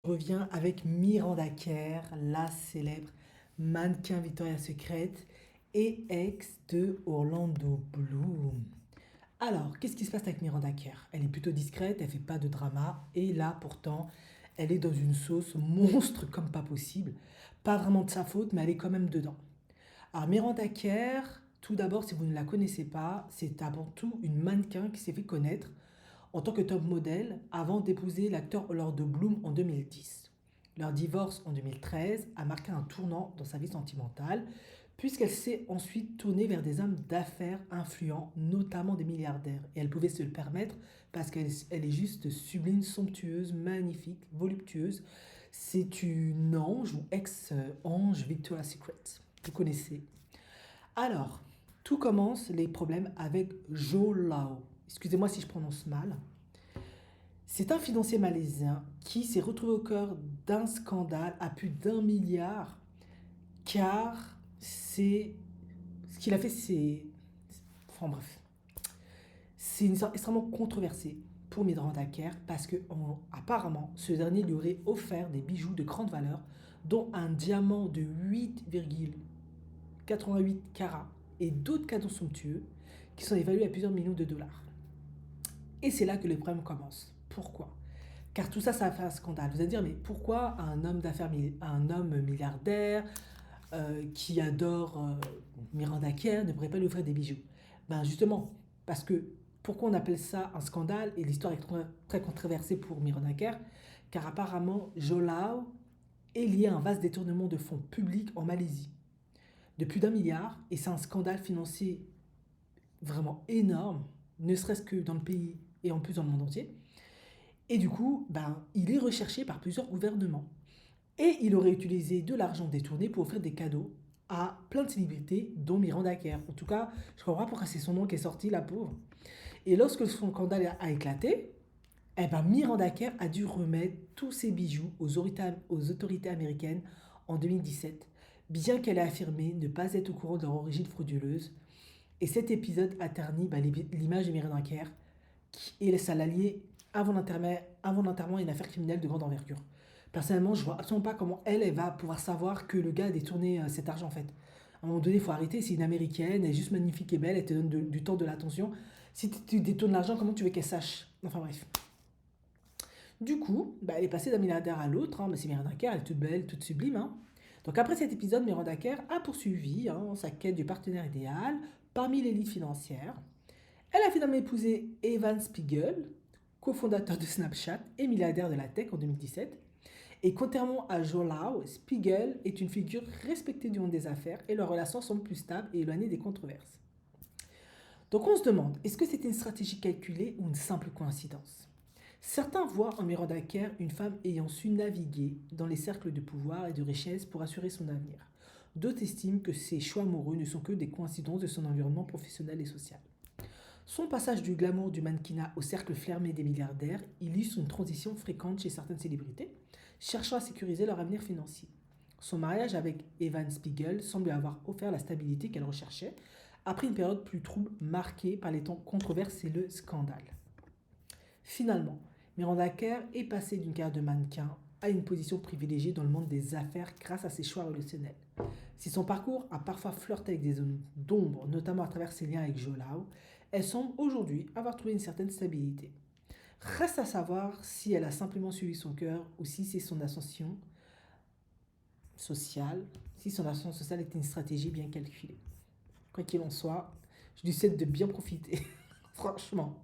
Revient avec Miranda Kerr, la célèbre mannequin Victoria's Secret et ex de Orlando Bloom. Alors, qu'est-ce qui se passe avec Miranda Kerr? Elle est plutôt discrète, elle fait pas de drama, et là, pourtant, elle est dans une sauce monstre comme pas possible. Pas vraiment de sa faute, mais elle est quand même dedans. Alors, Miranda Kerr, tout d'abord, si vous ne la connaissez pas, c'est avant tout une mannequin qui s'est fait connaître en tant que top modèle avant d'épouser l'acteur Orlando Bloom en 2010. Leur divorce en 2013 a marqué un tournant dans sa vie sentimentale, puisqu'elle s'est ensuite tournée vers des hommes d'affaires influents, notamment des milliardaires. Et elle pouvait se le permettre parce qu'elle est juste sublime, somptueuse, magnifique, voluptueuse. C'est une ange ou ex-ange Victoria's Secret. Vous connaissez. Alors, tout commence les problèmes avec Joe Lau. Excusez-moi si je prononce mal. C'est un financier malaisien qui s'est retrouvé au cœur d'un scandale à plus d'1 milliard, car c'est ce qu'il a fait, enfin bref, c'est une histoire extrêmement controversée pour Miranda Kerr parce que apparemment ce dernier lui aurait offert des bijoux de grande valeur, dont un diamant de 8,88 carats et d'autres cadeaux somptueux qui sont évalués à plusieurs millions de dollars. Et c'est là que les problèmes commencent. Pourquoi? Car tout ça, ça a fait un scandale. Vous allez dire, mais pourquoi un homme d'affaires, un homme milliardaire qui adore Miranda Kerr ne pourrait pas lui offrir des bijoux? Ben justement, parce que pourquoi on appelle ça un scandale, et l'histoire est très controversée pour Miranda Kerr, car apparemment Jolao est lié à un vaste détournement de fonds publics en Malaisie de plus d'1 milliard, et c'est un scandale financier vraiment énorme, ne serait-ce que dans le pays et en plus dans le monde entier. Et du coup, ben, il est recherché par plusieurs gouvernements. Et il aurait utilisé de l'argent détourné pour offrir des cadeaux à plein de célébrités, dont Miranda Kerr. En tout cas, je comprends pas pourquoi c'est son nom qui est sorti, la pauvre. Et lorsque son scandale a éclaté, eh ben Miranda Kerr a dû remettre tous ses bijoux aux autorités américaines en 2017, bien qu'elle ait affirmé ne pas être au courant de leur origine frauduleuse. Et cet épisode a terni l'image de Miranda Kerr, et ça l'a lié avant l'enterrement à une affaire criminelle de grande envergure. Personnellement, je vois absolument pas comment elle va pouvoir savoir que le gars a détourné cet argent en fait. À un moment donné, il faut arrêter. C'est une américaine, elle est juste magnifique et belle, elle te donne du temps, de l'attention. Si tu détournes l'argent, comment tu veux qu'elle sache? Enfin bref. Du coup, bah, elle est passée d'un milliardaire à l'autre, hein, mais c'est Miranda Kerr, elle est toute belle, toute sublime. Hein. Donc après cet épisode, Miranda Kerr a poursuivi sa quête du partenaire idéal parmi l'élite financière. Elle a finalement épousé Evan Spiegel, cofondateur de Snapchat et milliardaire de la tech en 2017. Et contrairement à Joe Lau, Spiegel est une figure respectée du monde des affaires et leurs relations semblent plus stables et éloignées des controverses. Donc on se demande, est-ce que c'était une stratégie calculée ou une simple coïncidence? Certains voient en Miranda Kerr une femme ayant su naviguer dans les cercles de pouvoir et de richesse pour assurer son avenir. D'autres estiment que ses choix amoureux ne sont que des coïncidences de son environnement professionnel et social. Son passage du glamour du mannequinat au cercle fermé des milliardaires illustre une transition fréquente chez certaines célébrités, cherchant à sécuriser leur avenir financier. Son mariage avec Evan Spiegel semble lui avoir offert la stabilité qu'elle recherchait, après une période plus trouble marquée par les temps controverses et le scandale. Finalement, Miranda Kerr est passée d'une carrière de mannequin à une position privilégiée dans le monde des affaires grâce à ses choix relationnels. Si son parcours a parfois flirté avec des zones d'ombre, notamment à travers ses liens avec Joe Lau, elle semble aujourd'hui avoir trouvé une certaine stabilité. Reste à savoir si elle a simplement suivi son cœur ou si c'est son ascension sociale, si son ascension sociale est une stratégie bien calculée. Quoi qu'il en soit, je lui souhaite de bien profiter. Franchement.